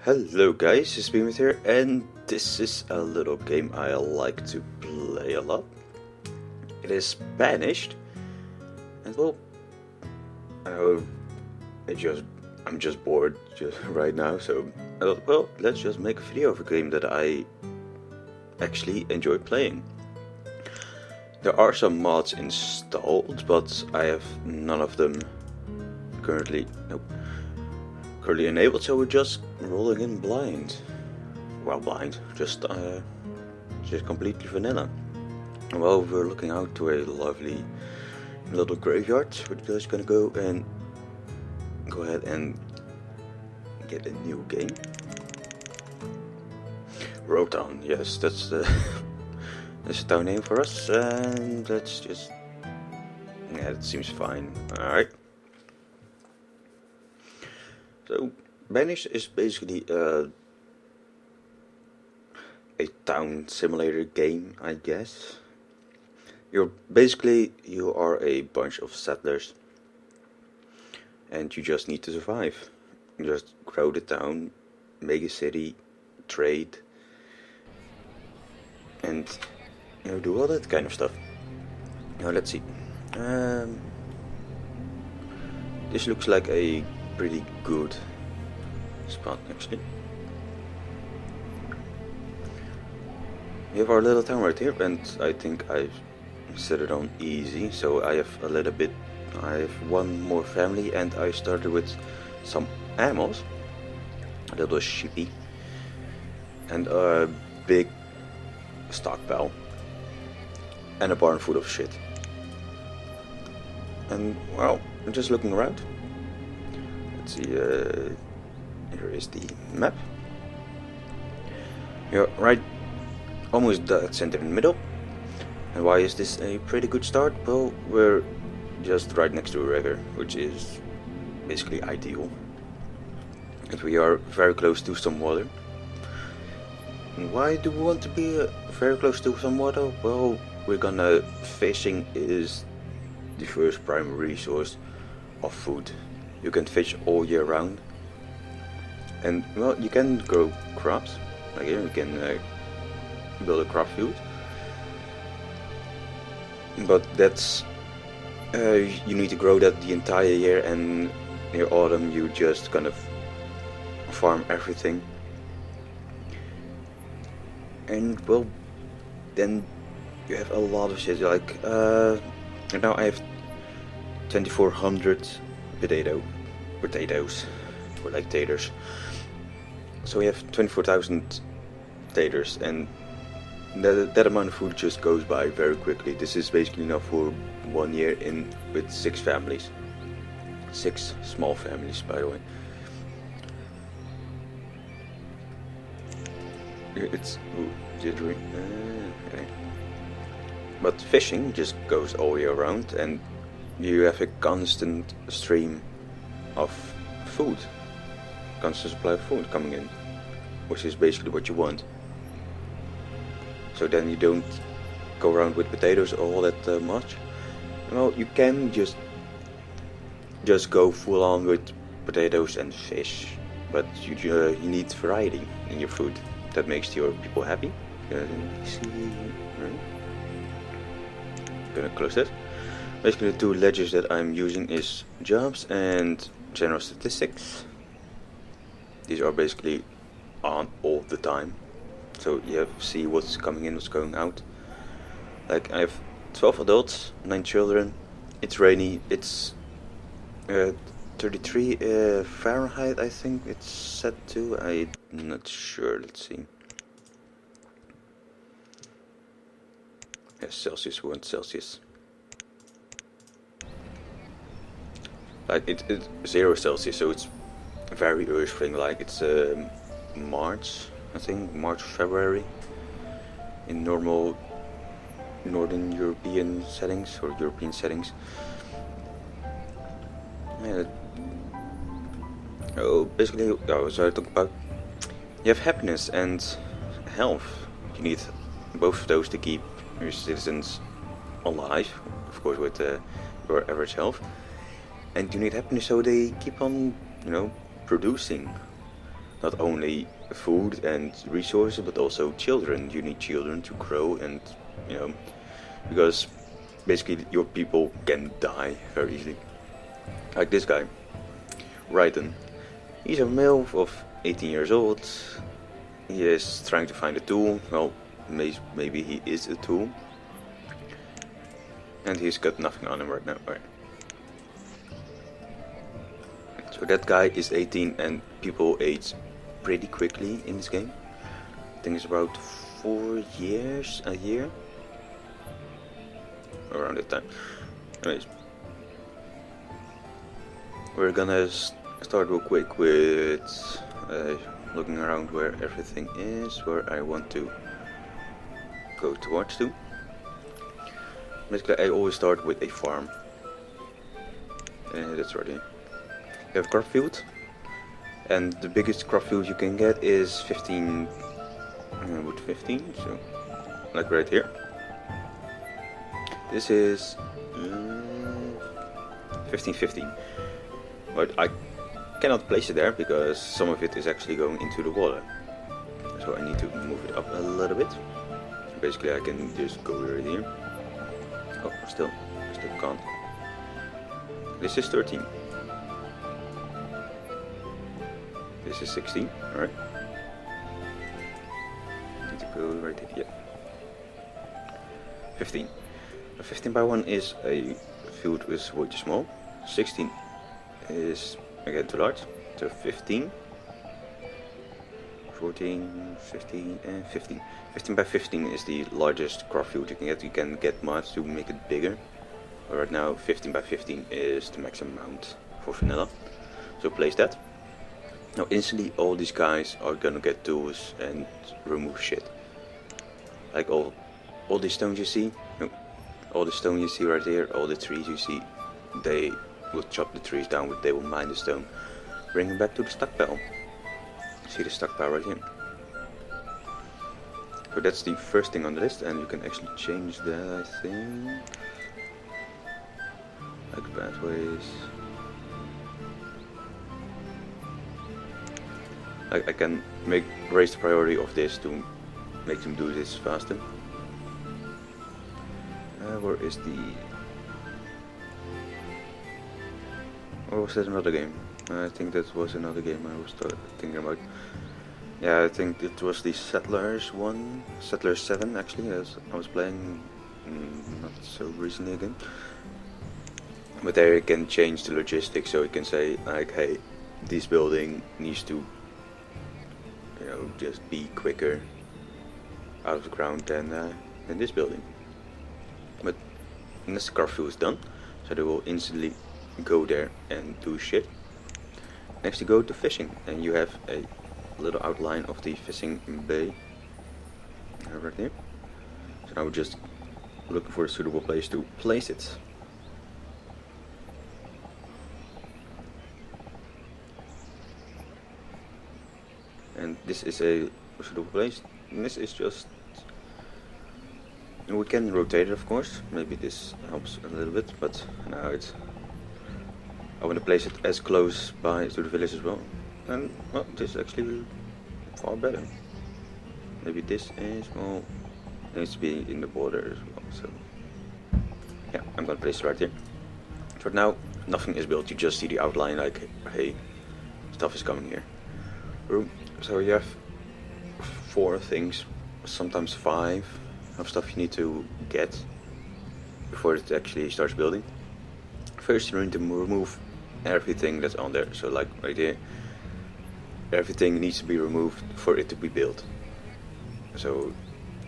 Hello guys, it's Behemoth here, and this is a little game I like to play a lot. It is Banished, and well, uh, I'm just bored right now, so I thought, well, let's just make a video of a game that I actually enjoy playing. There are some mods installed, but I have none of them currently enabled, so we're just rolling in blind. Well, blind, just completely vanilla. Well, we're looking out to a lovely little graveyard. We're just gonna go ahead and get a new game. Rotown, yes, that's the that's the town name for us, and let's just, yeah, that seems fine. Alright. So, Banished is basically a town simulator game, I guess. You are a bunch of settlers, and you just need to survive. You just grow the town, make a city, trade, and do all that kind of stuff. Now let's see. This looks like a pretty good spot actually. We have our little town right here, and I think I've set it on easy, so I have one more family, and I started with some animals, a little sheepy, and a big stockpile, and a barn full of shit. And well, I'm just looking around. Let's see, here is the map. You're right, almost dead center in the middle. And why is this a pretty good start? Well, we're just right next to a river, which is basically ideal. And we are very close to some water. And why do we want to be very close to some water? Well, fishing is the first primary resource of food. You can fish all year round, and well, you can grow crops. Like here, you can build a crop field, but that's you need to grow that the entire year, and in autumn you just kind of farm everything. And well, then you have a lot of shit. Like now I have 2,400 potatoes, or like taters. So we have 24,000 taters, and that amount of food just goes by very quickly. This is basically enough for 1 year with 6 families. 6 small families, by the way. It's jittery. Okay. But fishing just goes all year round, and you have a constant stream of food, constant supply of food coming in, which is basically what you want. So then you don't go around with potatoes all that much. Well, you can just go full on with potatoes and fish, but you need variety in your food. That makes your people happy. Gonna close that. Basically, the 2 ledgers that I'm using is jobs and general statistics. These are basically on all the time, so you have to see what's coming in, what's going out. Like I have 12 adults, 9 children. It's rainy. It's 33 Fahrenheit, I think it's set to. I'm not sure. Let's see. Yes, Celsius. We want Celsius. Like it's 0 Celsius, so it's very early spring. Like it's March, I think, March or February in normal Northern European settings or European settings. Yeah. Oh, basically, what I talk about. You have happiness and health. You need both of those to keep your citizens alive, of course, with your average health. And you need happiness so they keep on, producing. not only food and resources, but also children. You need children to grow, and you know, because basically your people can die very easily. Like this guy, Raiden. He's a male of 18 years old. He is trying to find a tool. Well, maybe he is a tool. And he's got nothing on him right now. Right. So that guy is 18 and people age pretty quickly in this game. I think it's about 4 years, a year. Around that time. Anyways. We're gonna start real quick with looking around where everything is, where I want to go towards to. Basically, I always start with a farm. That's right here. You have a crop field, and the biggest crop field you can get is 15, with 15, so like right here. This is 15. But I cannot place it there because some of it is actually going into the water. So I need to move it up a little bit. Basically I can just go right here. Oh, still can't. This is 13. This is 16, alright. Need to go right here, yeah. 15. 15 by 1 is a field which is way too small. 16 is again too large, so 15, 14, 15 and 15. 15 by 15 is the largest crop field you can get. You can get mods to make it bigger. But right now 15 by 15 is the maximum amount for vanilla. So place that. Now instantly all these guys are gonna get tools and remove shit. Like all the stones you see, all the stone you see right here, all the trees you see, they will chop the trees down, they will mine the stone, bring them back to the stockpile. See the stockpile right here. So that's the first thing on the list, and you can actually change that, I think. Like pathways. I can raise the priority of this to make them do this faster. Where is the... Or was that another game? I think that was another game I was thinking about. Yeah, I think it was the Settlers one, Settlers 7 actually, as I was playing not so recently again. But there you can change the logistics, so you can say like, hey, this building needs to, you know, just be quicker out of the ground than this building. But this car field is done, so they will instantly go there and do shit. Next you go to fishing, and you have a little outline of the fishing bay right here. So now we're just looking for a suitable place to place it. And this is a suitable place. And this is just... We can rotate it, of course. Maybe this helps a little bit, but now it's... I want to place it as close by to the village as well. And, well, this is actually far better. Maybe this is, well, it needs to be in the border as well, so... Yeah, I'm gonna place it right here. So now, nothing is built, you just see the outline like, hey, stuff is coming here. Room. So you have 4 things, sometimes 5 of stuff you need to get before it actually starts building. First you need to remove everything that's on there, so like right here, everything needs to be removed for it to be built. So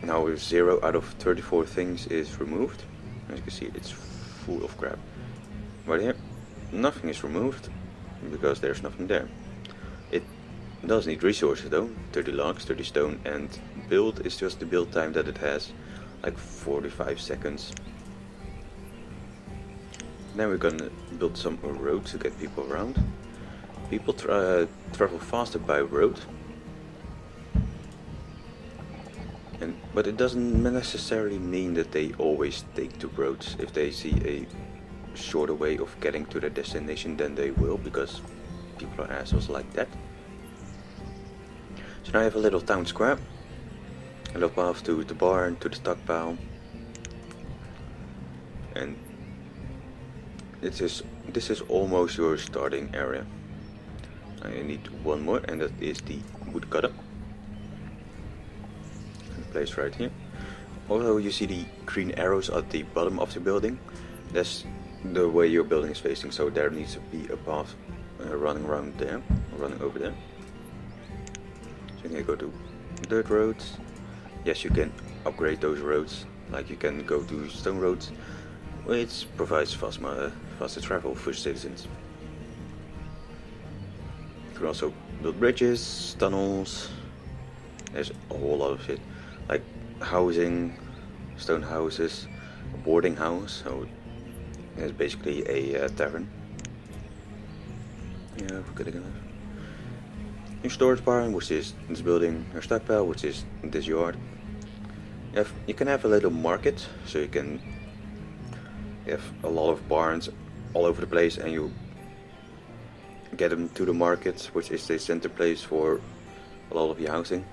now if 0 out of 34 things is removed, as you can see it's full of crap. Right here, nothing is removed because there's nothing there. It does need resources though, 30 logs, 30 stone, and build is just the build time that it has, like 45 seconds. Then we're gonna build some roads to get people around. People travel faster by road. But it doesn't necessarily mean that they always take the roads. If they see a shorter way of getting to their destination, then they will, because people are assholes like that. So now I have a little town square, a little path to the barn, to the stockpile, and this is almost your starting area. I need one more, and that is the woodcutter. Placed right here. Also, you see the green arrows at the bottom of the building. That's the way your building is facing, so there needs to be a path running around there, running over there. So you can go to dirt roads. Yes, you can upgrade those roads, like you can go to stone roads, which provides faster travel for citizens. You can also build bridges, tunnels. There's a whole lot of shit, like housing, stone houses, a boarding house. So it's basically a tavern. Yeah, we're gonna go. Your storage barn, which is this building. Your stockpile, which is this yard. You can have a little market, so you can have a lot of barns all over the place, and you get them to the market, which is the center place for a lot of your housing.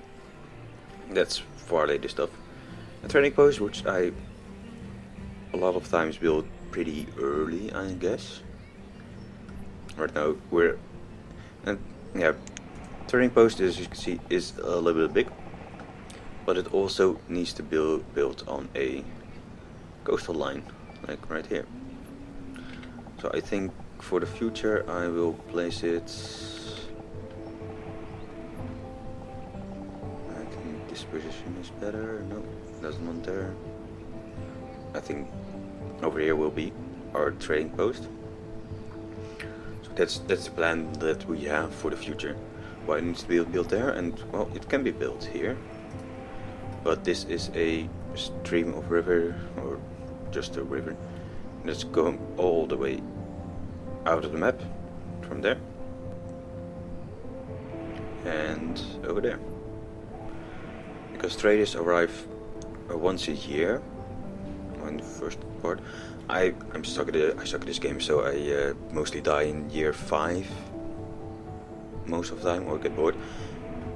That's far later stuff. A trading post, which I a lot of times build pretty early, I guess. Right now trading post, as you can see, is a little bit big, but it also needs to be built on a coastal line, like right here. So I think for the future I will place it, I think this position is better. No, doesn't want there. I think over here will be our trading post. So that's the plan that we have for the future. Why it needs to be built there, and well, it can be built here, but this is a stream of river, or just a river, that's going all the way out of the map from there and over there, because traders arrive once a year on the first part. I suck at this game, so I mostly die in year 5 most of the time, or get bored.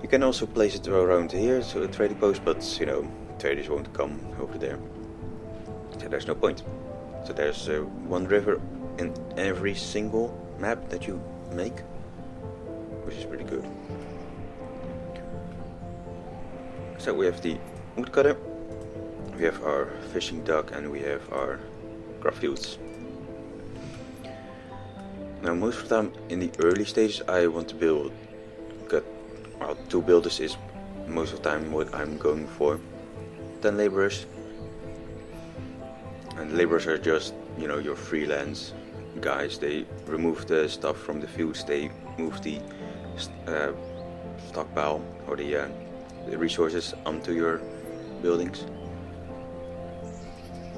You can also place it around here, so a trading post, but you know, traders won't come over there, so there's no point. So there's one river in every single map that you make, which is pretty good. So we have the woodcutter, we have our fishing dock, and we have our craft fields. Now most of the time in the early stages I want to build, well, 2 builders is most of the time what I'm going for. 10 laborers, and laborers are just, you know, your freelance guys. They remove the stuff from the fields, they move the stockpile or the resources onto your buildings.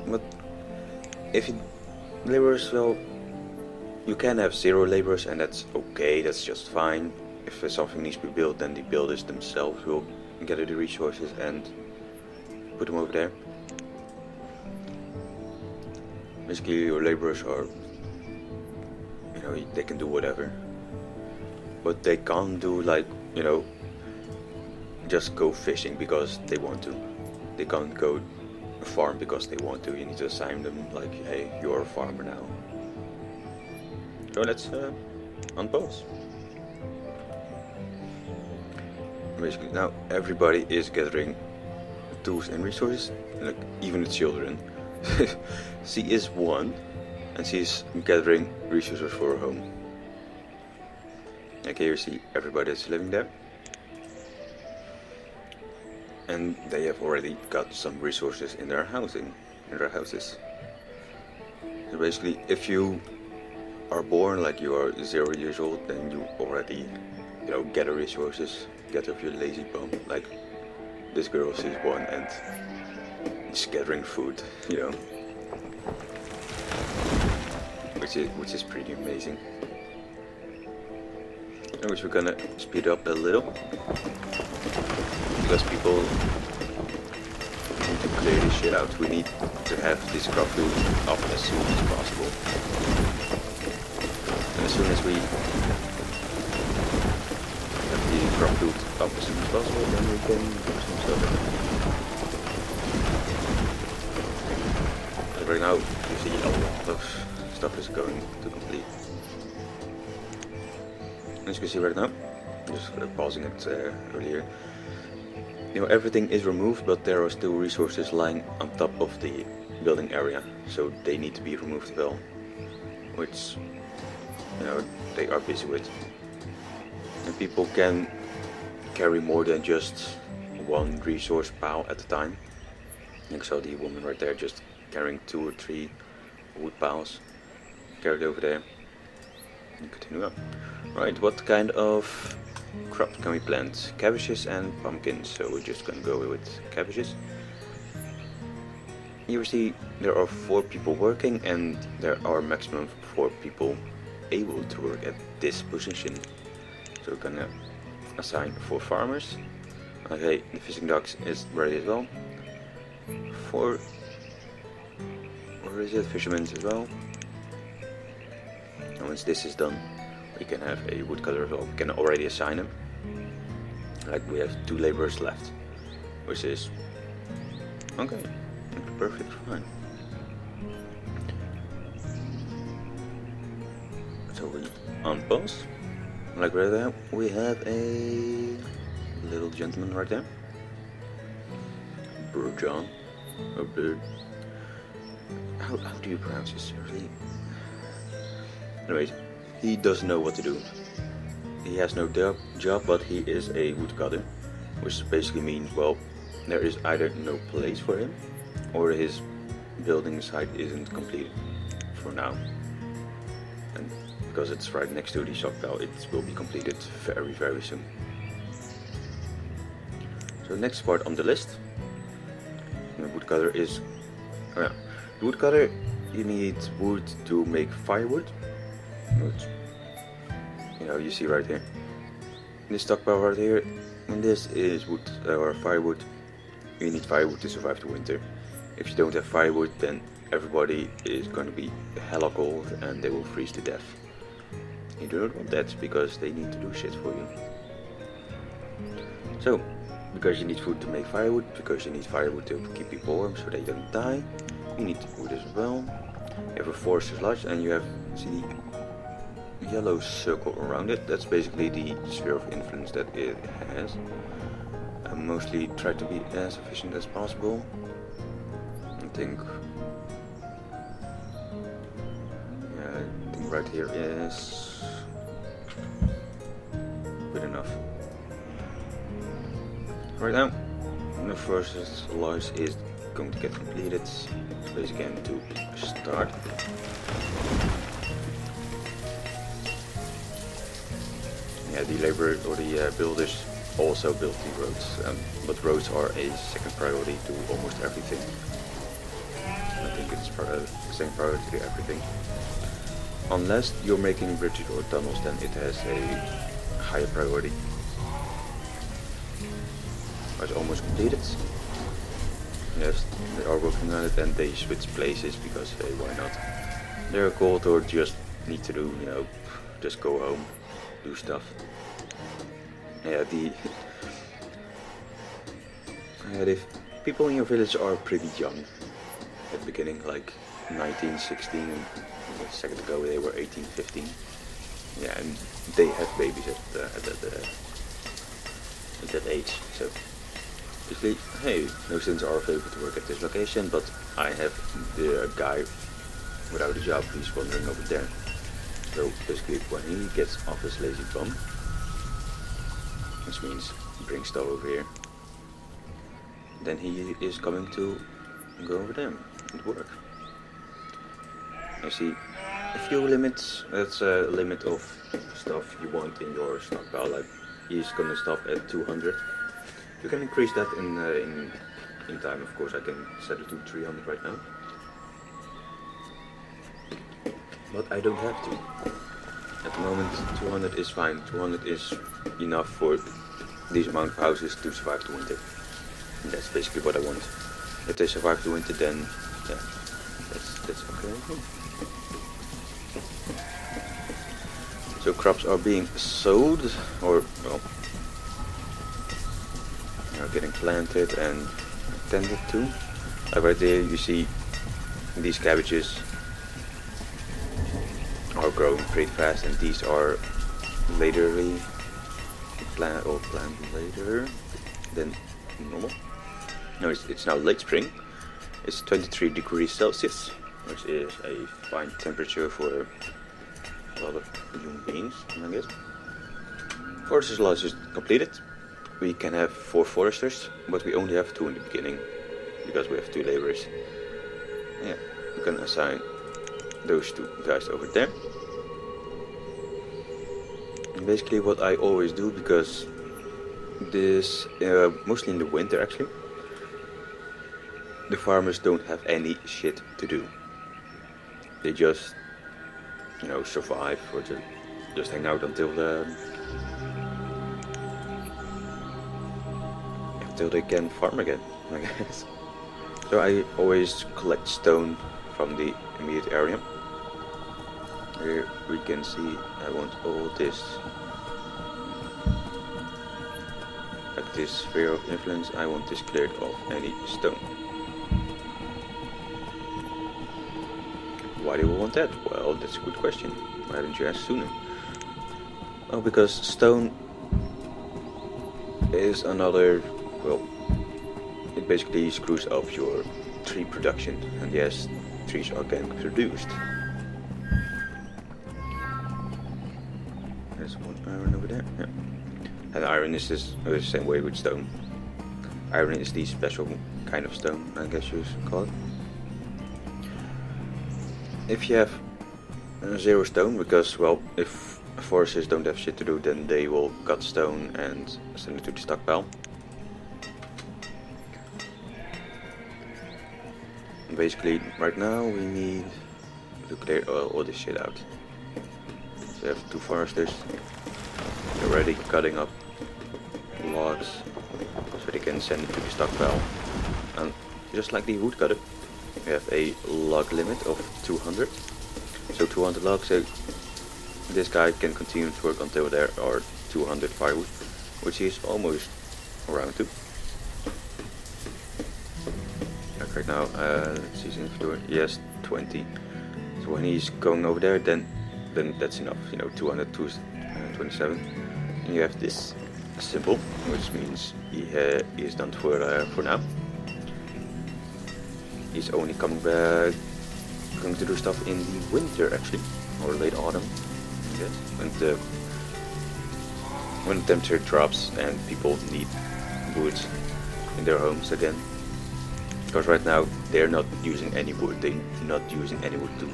But if you laborers, well, you can have 0 laborers, and that's okay, that's just fine. If something needs to be built, then the builders themselves will gather the resources and put them over there. Basically your laborers are, you know, they can do whatever, but they can't do, like, you know, just go fishing because they want to. They can't go farm because they want to. You need to assign them, like, hey, you're a farmer now. So let's unpause. Basically now everybody is gathering tools and resources, like even the children. She is 1 and she's gathering resources for her home. Like here you see everybody that's living there, and they have already got some resources in their housing, in their houses. So basically if you are born like you are 0 years old, then you already, you know, gather resources, get off your lazy bum. Like this girl, she's 1 and she's gathering food, you know, which is pretty amazing. Which we're gonna speed up a little because people need to clear this shit out. We need to have this crop field up as soon as possible. And as soon as we have the crop field up as soon as possible, then we can do some stuff. But right now, you see a lot of stuff is going to complete. As you can see right now, just pausing it earlier. You know, everything is removed, but there are still resources lying on top of the building area, so they need to be removed as well, which, you know, they are busy with. And people can carry more than just one resource pile at a time. You saw the woman right there just carrying 2 or 3 wood piles carried over there. And continue up. Right, what kind of crops can we plant? Cabbages and pumpkins, so we're just gonna go with cabbages. Here we see there are 4 people working, and there are maximum 4 people able to work at this position. So we're gonna assign 4 farmers. Okay, the fishing docks is ready as well. 4, where is it? Fishermen as well. And once this is done, we can have a woodcutter as well. We can already assign them. Like, we have 2 laborers left, which is okay, perfect, fine. So we unpause. Like right there, we have a little gentleman right there. John, or Bird. How do you pronounce this? Really? Anyways, he doesn't know what to do. He has no job, but he is a woodcutter, which basically means, well, there is either no place for him, or his building site isn't completed for now. And because it's right next to the stockpile, it will be completed very, very soon. So the next part on the list, the woodcutter is, the woodcutter, you need wood to make firewood, which, you know, you see right here. This stockpile right here, and this is wood or firewood. You need firewood to survive the winter. If you don't have firewood, then everybody is going to be hella cold and they will freeze to death. You do not want that, because they need to do shit for you. So, because you need food to make firewood, because you need firewood to keep people warm so they don't die, you need wood as well. You have a forest lodge, and you have, see the yellow circle around it? That's basically the sphere of influence that it has. I mostly try to be as efficient as possible. I think right here is good enough. Right now, the first lodge is going to get completed. Place again to start. Yeah, the laborers or the builders also built the roads, but roads are a second priority to almost everything. I think it's the same priority to everything. Unless you're making bridges or tunnels, then it has a higher priority. It's almost completed. Yes, they are working on it, and they switch places because, hey, why not? They're cold or just need to do, you know, just go home, do stuff. Yeah, the people in your village are pretty young at the beginning, like 19, 16. A second ago they were 18, 15. Yeah, and they have babies at that age. So basically, hey, no students are available to work at this location, but I have the guy without a job who's wandering over there. So basically, when he gets off his lazy bum, which means bring stuff over here, then he is coming to go over there and work. You see, a few limits. That's a limit of stuff you want in your stockpile. Like, he's gonna stop at 200. You can increase that in time. Of course, I can set it to 300 right now, but I don't have to. At the moment, 200 is fine. 200 is enough for these amount of houses to survive the winter. And that's basically what I want. If they survive the winter, then yeah, that's okay. So crops are being sowed, or well, are getting planted and tended to. Like right there, you see these cabbages are growing pretty fast, and these are laterly planted later than normal. No, it's now late spring. It's 23 degrees Celsius, which is a fine temperature for a lot of human beings, I guess. Foresters law is just completed. We can have 4 foresters, but we only have 2 in the beginning because we have 2 laborers. Yeah, we can assign those 2 guys over there. And basically what I always do, because this, mostly in the winter actually, the farmers don't have any shit to do. They just, survive or just hang out until they can farm again, I guess. So I always collect stone from the immediate area. Here we can see I want all this, like this sphere of influence, I want this cleared of any stone. Why do we want that? Well, that's a good question. Why didn't you ask sooner? Oh, because stone is another, well, it basically screws up your tree production. And yes, trees are getting produced. There's 1 iron over there. Yeah. And iron is the same way with stone. Iron is the special kind of stone, I guess you call it. If you have 0 stone, because, well, if foresters don't have shit to do, then they will cut stone and send it to the stockpile. And basically, right now we need to clear all this shit out. So we have 2 foresters already cutting up logs so they can send it to the stockpile. And just like the woodcutter, we have a log limit of 200. So 200 logs, so this guy can continue to work until there are 200 firewood, which is almost around to. Like right now, let's see his inventory. Yes, 20. So when he's going over there, then that's enough. 227. And you have this symbol, which means he is done for now. He's only coming back, going to do stuff in the winter actually, or late autumn, I guess, when the temperature drops and people need wood in their homes again. Because right now they're not using any wood, they're not using any wood to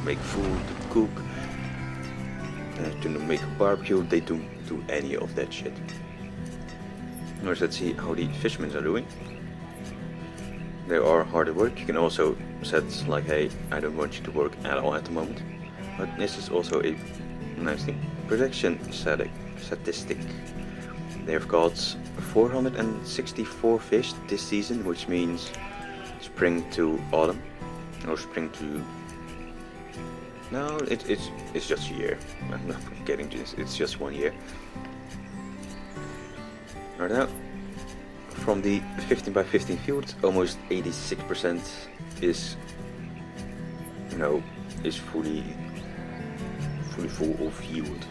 make food, to cook, to make a barbecue. They don't do any of that shit. Now let's see how the fishermen are doing. They are hard at work. You can also set like, hey, I don't want you to work at all at the moment. But this is also a nice thing. Production statistic. They've got 464 fish this season, which means spring to autumn, or spring to. No, it's just a year. I'm not getting to this. It's just 1 year. Right now, from the 15 by 15 field, almost 86% is, is fully full of yield.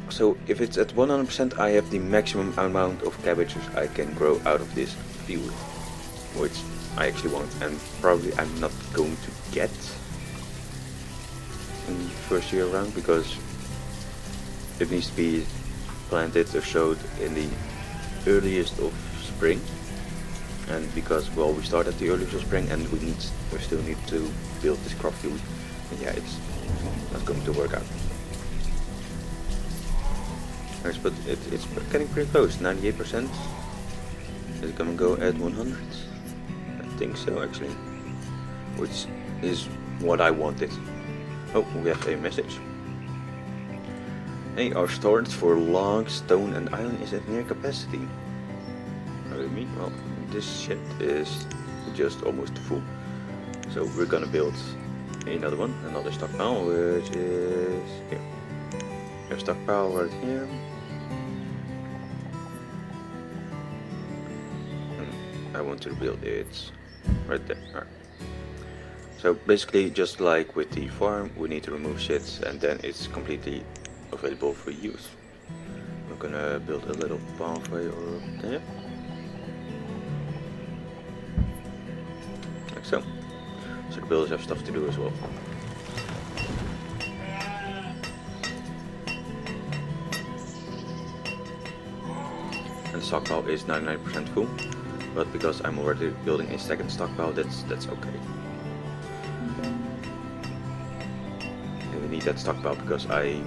So if it's at 100%, I have the maximum amount of cabbages I can grow out of this field, which I actually want, and probably I'm not going to get in the first year around, because it needs to be planted or sowed in the earliest of spring, and because, well, we start at the earliest of spring and we still need to build this crop field, and yeah, it's not going to work out. Yes, but it's getting pretty close. 98%. Is it gonna go at 100? I think so, actually, which is what I wanted. Oh, we have a message. Hey, our storage for logs, stone and iron is at near capacity. What do you mean? Well, this ship is just almost full. So we're gonna build another stockpile, which is here. We have stockpile right here. I want to build it right there. Right. So basically, just like with the farm, we need to remove shit and then it's completely available for use. I'm gonna build a little pathway over there. Like so. So the builders have stuff to do as well. And the stockpile is 99% full, but because I'm already building a second stockpile, that's okay. And we need that stockpile because I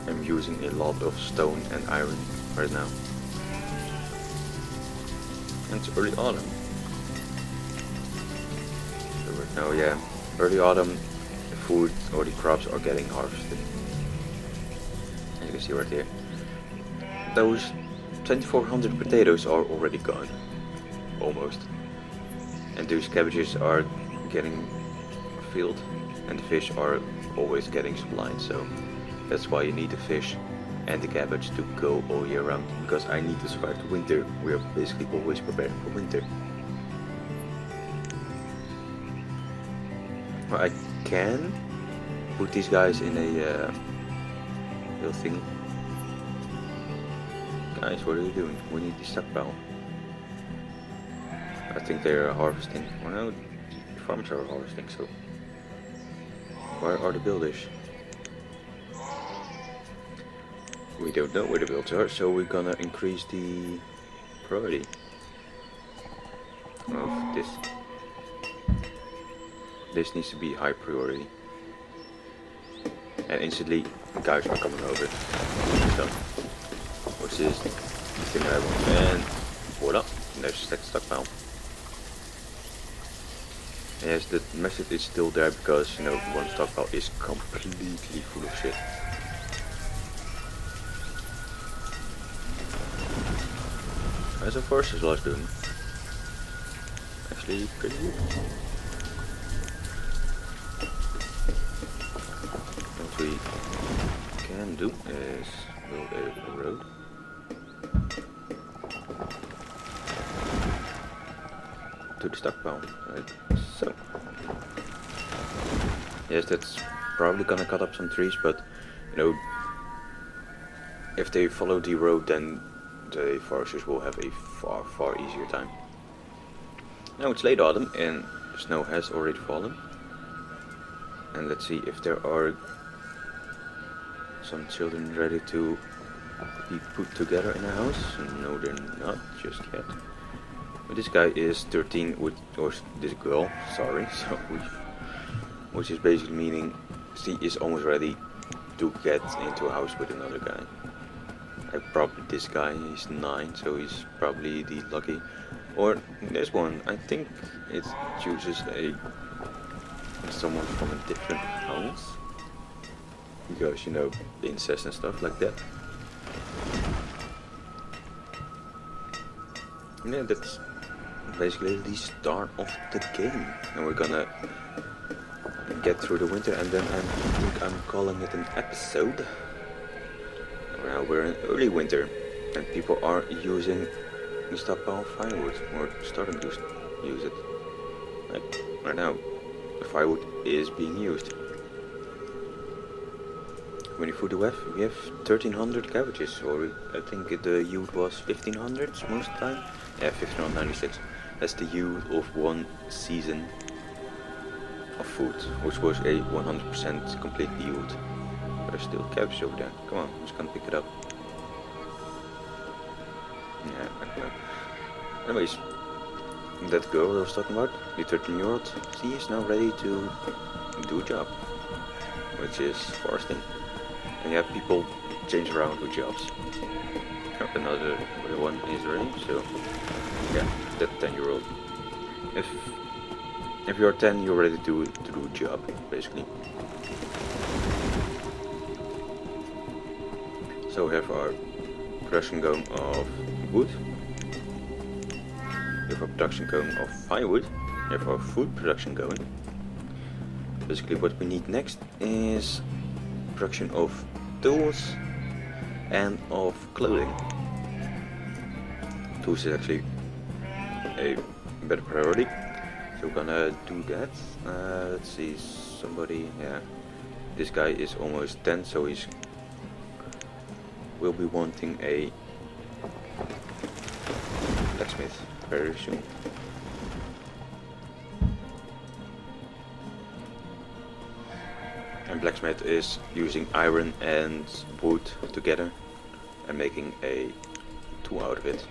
am using a lot of stone and iron right now. And it's early autumn. So right now, yeah, early autumn, the food or the crops are getting harvested. As you can see right here. Those 2400 potatoes are already gone. Almost. And those cabbages are getting filled. And the fish are always getting supplied. So that's why you need the fish and the cabbage to go all year round. Because I need to survive the winter. We are basically always prepared for winter. Well, I can put these guys in a little thing. Guys, what are you doing? We need the stockpile. I think they're harvesting. Well, no, the farmers are harvesting, so where are the builders? We don't know where the builders are, so we're gonna increase the priority of this. This needs to be high priority. And instantly, guys are coming over. So, which is the thing that I want. And voila, there's the stockpile. Yes, the message is still there because, you know, one stockpile is completely full of shit. And so far, this last doing actually pretty good. What we can do is build a road. To the stockpile, right? So, yes, that's probably gonna cut up some trees, but you know, if they follow the road, then the foresters will have a far easier time. Now it's late autumn and snow has already fallen. And let's see if there are some children ready to be put together in a house. No, they're not just yet. But this guy is 13 with, or this girl, sorry, so which is basically meaning she is almost ready to get into a house with another guy. Probably this guy is 9, so he's probably the lucky. Or this one, I think it chooses someone from a different house. Because, you know, incest and stuff like that. Yeah, that's basically the start of the game. And we're gonna get through the winter and then I think I'm calling it an episode. Now we're in early winter and people are using the stockpile of firewood, or starting to use it. Right now, the firewood is being used. How many food do we have? We have 1300 cabbages, or I think the yield was 1500 most of the time. Yeah, 1596. That's the yield of one season of food, which was a 100% complete yield. But there's still cabbage over there. Come on, who's gonna pick it up? Yeah, I don't know. Anyways, that girl that I was talking about, the 13-year-old, she is now ready to do a job, which is foresting. And yeah, people change around with jobs. Oh, another one is ready, so yeah, that 10-year-old. If you're 10, you're ready to do a job, basically. So we have our production going of wood. We have our production going of firewood. We have our food production going. Basically what we need next is production of tools and of clothing. Tools is actually a better priority, so we're gonna do that. Let's see, somebody, yeah, this guy is almost 10, so will be wanting a blacksmith very soon. And blacksmith is using iron and wood together and making a tool out of it.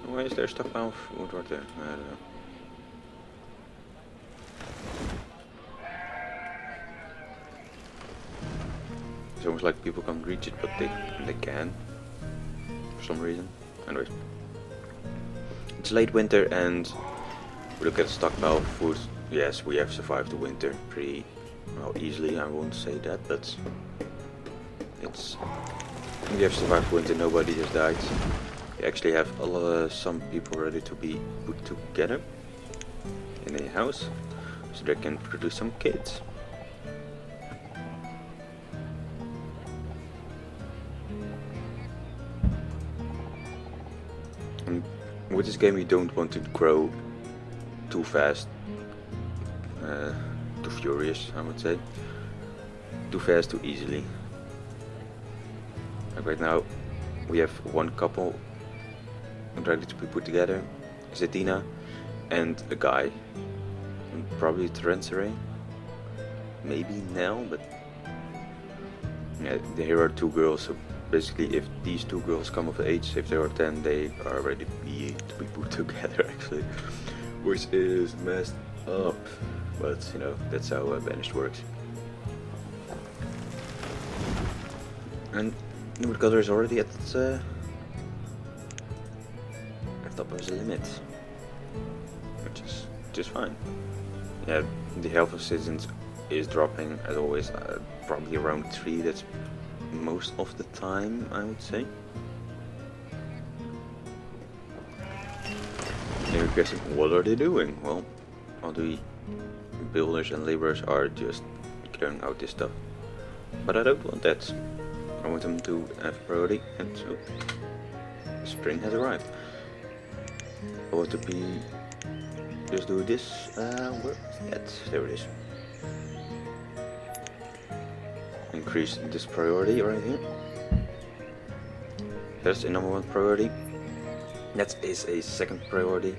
Why is there a stockpile of wood right there? I don't know. It's almost like people can't reach it, but they can for some reason. Anyways, it's late winter and we look at the stockpile of food. Yes, we have survived the winter pretty well easily. I won't say that, but we have survived winter. Nobody has died. We actually have some people ready to be put together in a house, so they can produce some kids. And with this game, you don't want to grow too fast, too furious, I would say. Too fast, too easily. Like right now, we have one couple ready to be put together, Zetina and a guy, and probably Terensere, maybe Nell, but yeah, here are two girls, so basically if these two girls come of age, if they are 10, they are ready to be put together actually, which is messed up, but you know, that's how Banished works. And the woodcutter is already at top of his limit, which is just fine. Yeah, the health of citizens is dropping as always, probably around 3, that's most of the time, I would say. You're guessing, what are they doing? Well, all the builders and laborers are just clearing out this stuff. But I don't want that. I want them to have priority, and so spring has arrived. I want to just do this, where is that? There it is. Increase this priority right here. That's a number 1 priority. That is a second priority.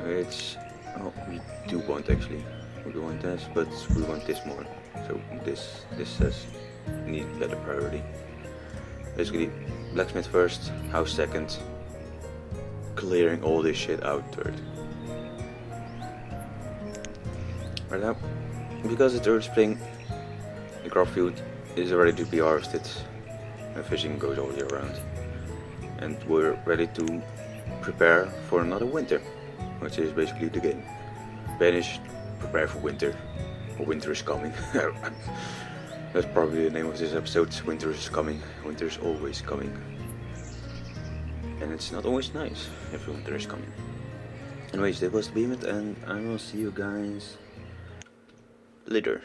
Which, oh, we do want actually. We do want this, but we want this more. So this says need better priority. Basically, blacksmith first, house second, clearing all this shit out third. Right now, because it's early spring, the crop field is ready to be harvested and fishing goes all year round. And we're ready to prepare for another winter, which is basically the game. Banished, prepare for winter, or winter is coming. That's probably the name of this episode. Winter is coming, winter is always coming. And it's not always nice if winter is coming. Anyways, that was Behemoth, and I will see you guys later.